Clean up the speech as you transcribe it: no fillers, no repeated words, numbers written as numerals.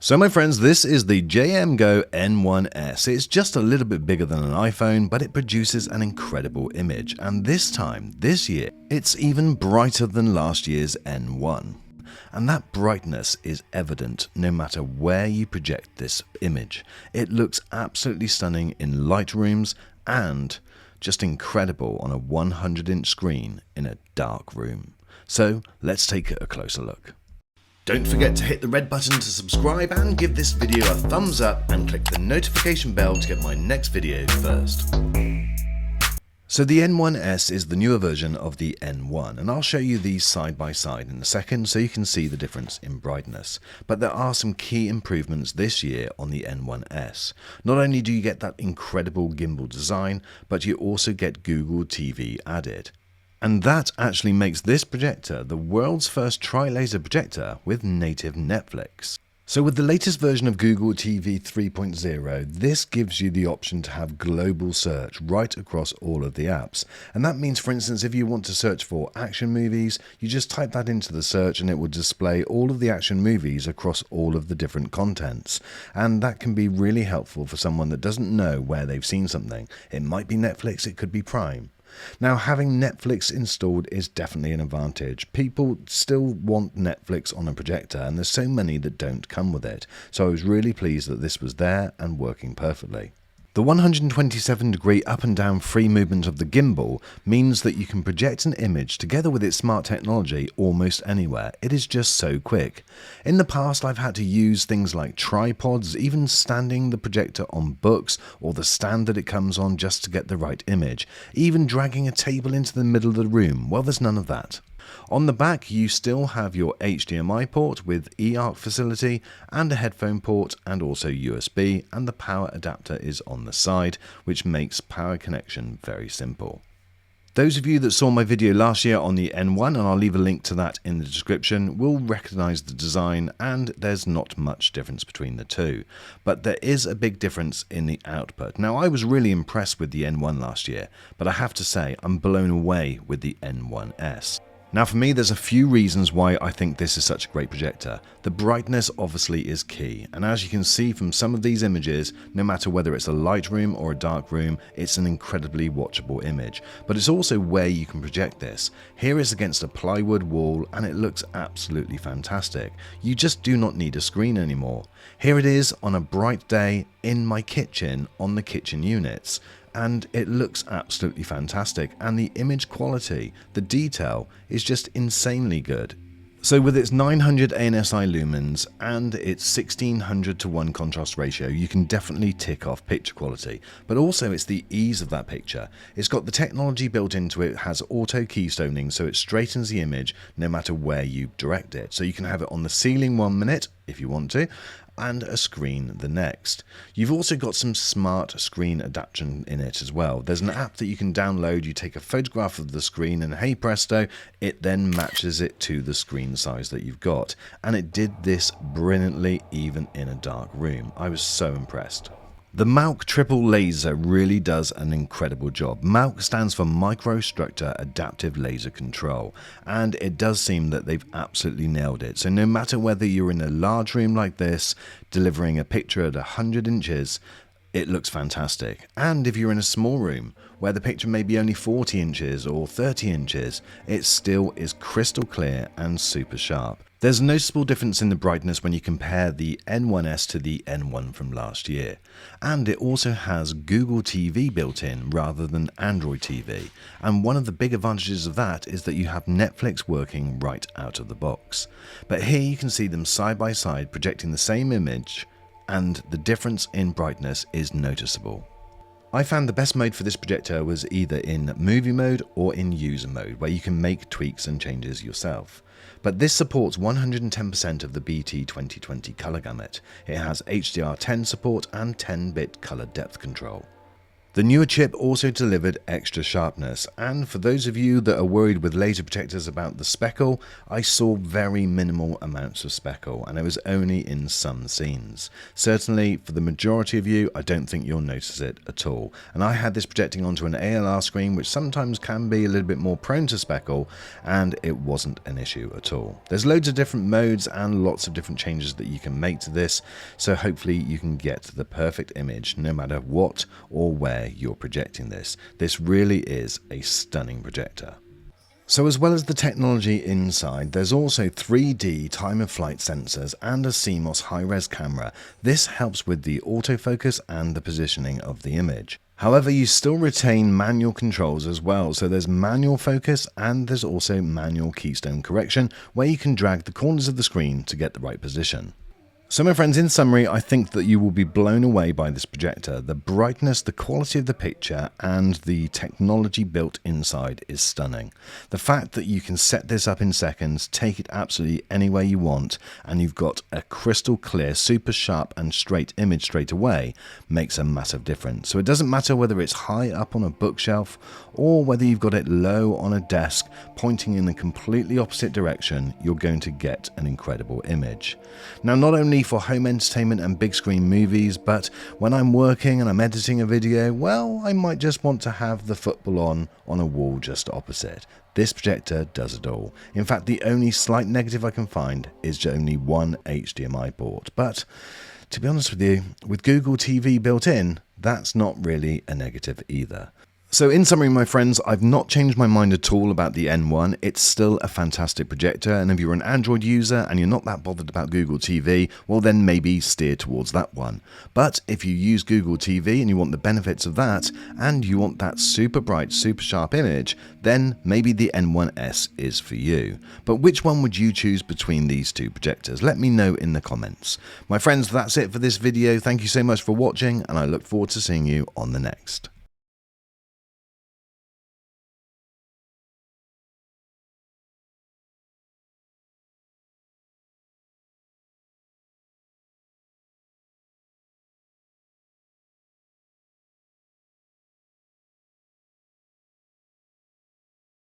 So my friends, this is the JMGO N1S. It's just a little bit bigger than an iPhone, but it produces an incredible image. And this time, this year, it's even brighter than last year's N1. And that brightness is evident no matter where you project this image. It looks absolutely stunning in light rooms and just incredible on a 100-inch screen in a dark room. So let's take a closer look. Don't forget to hit the red button to subscribe and give this video a thumbs up and click the notification bell to get my next video first. So the N1S is the newer version of the N1, and I'll show you these side by side in a second so you can see the difference in brightness. But there are some key improvements this year on the N1S. Not only do you get that incredible gimbal design, but you also get Google TV added. And that actually makes this projector the world's first tri-laser projector with native Netflix. So with the latest version of Google TV 3.0, this gives you the option to have global search right across all of the apps. And that means, for instance, if you want to search for action movies, you just type that into the search and it will display all of the action movies across all of the different contents. And that can be really helpful for someone that doesn't know where they've seen something. It might be Netflix, it could be Prime. Now, having Netflix installed is definitely an advantage. People still want Netflix on a projector, and there's so many that don't come with it. So I was really pleased that this was there and working perfectly. The 127-degree up and down free movement of the gimbal means that you can project an image together with its smart technology almost anywhere. It is just so quick. In the past, I've had to use things like tripods, even standing the projector on books or the stand that it comes on just to get the right image, even dragging a table into the middle of the room. Well, there's none of that. On the back, you still have your HDMI port with eARC facility and a headphone port and also USB, and the power adapter is on the side, which makes power connection very simple. Those of you that saw my video last year on the N1, and I'll leave a link to that in the description, will recognize the design, and there's not much difference between the two. But there is a big difference in the output. Now, I was really impressed with the N1 last year, but I have to say I'm blown away with the N1S. Now for me, there's a few reasons why I think this is such a great projector. The brightness obviously is key, and as you can see from some of these images, no matter whether it's a light room or a dark room, it's an incredibly watchable image. But it's also where you can project this. Here is against a plywood wall and it looks absolutely fantastic. You just do not need a screen anymore. Here it is on a bright day in my kitchen on the kitchen units. And it looks absolutely fantastic, and the image quality, the detail, is just insanely good. So with its 900 ANSI lumens and its 1600:1 contrast ratio, you can definitely tick off picture quality, but also it's the ease of that picture. It's got the technology built into it, has auto keystoning, so it straightens the image no matter where you direct it. So you can have it on the ceiling 1 minute if you want to, and a screen the next. You've also got some smart screen adaptation in it as well. There's an app that you can download. You take a photograph of the screen and hey presto, it then matches it to the screen size that you've got. And it did this brilliantly even in a dark room. I was so impressed. The MAUC triple laser really does an incredible job. MAUC stands for Microstructure Adaptive Laser Control, and it does seem that they've absolutely nailed it. So no matter whether you're in a large room like this, delivering a picture at 100 inches, it looks fantastic. And if you're in a small room where the picture may be only 40 inches or 30 inches, it still is crystal clear and super sharp. There's a noticeable difference in the brightness when you compare the N1S to the N1 from last year. And it also has Google TV built in rather than Android TV. And one of the big advantages of that is that you have Netflix working right out of the box. But here you can see them side by side projecting the same image, and the difference in brightness is noticeable. I found the best mode for this projector was either in movie mode or in user mode, where you can make tweaks and changes yourself. But this supports 110% of the BT 2020 color gamut. It has HDR10 support and 10-bit color depth control. The newer chip also delivered extra sharpness, and for those of you that are worried with laser projectors about the speckle, I saw very minimal amounts of speckle, and it was only in some scenes. Certainly, for the majority of you, I don't think you'll notice it at all. And I had this projecting onto an ALR screen, which sometimes can be a little bit more prone to speckle, and it wasn't an issue at all. There's loads of different modes and lots of different changes that you can make to this, so hopefully you can get the perfect image no matter what or where you're projecting this. This really is a stunning projector. So as well as the technology inside, there's also 3D time-of-flight sensors and a CMOS high-res camera. This helps with the autofocus and the positioning of the image. However, you still retain manual controls as well, so there's manual focus and there's also manual keystone correction where you can drag the corners of the screen to get the right position. So my friends, in summary, I think that you will be blown away by this projector. The brightness, the quality of the picture, and the technology built inside is stunning. The fact that you can set this up in seconds, take it absolutely anywhere you want, and you've got a crystal clear, super sharp and straight image straight away makes a massive difference. So it doesn't matter whether it's high up on a bookshelf or whether you've got it low on a desk pointing in a completely opposite direction, you're going to get an incredible image. Now, not only for home entertainment and big screen movies, but when I'm working and I'm editing a video, well, I might just want to have the football on a wall just opposite. This projector does it all. In fact, the only slight negative I can find is only one HDMI port. But to be honest with you, with Google TV built in, that's not really a negative either. So in summary, my friends, I've not changed my mind at all about the N1. It's still a fantastic projector, and if you're an Android user and you're not that bothered about Google TV, well then maybe steer towards that one. But if you use Google TV and you want the benefits of that, and you want that super bright, super sharp image, then maybe the N1S is for you. But which one would you choose between these two projectors? Let me know in the comments. My friends, that's it for this video. Thank you so much for watching, and I look forward to seeing you on the next.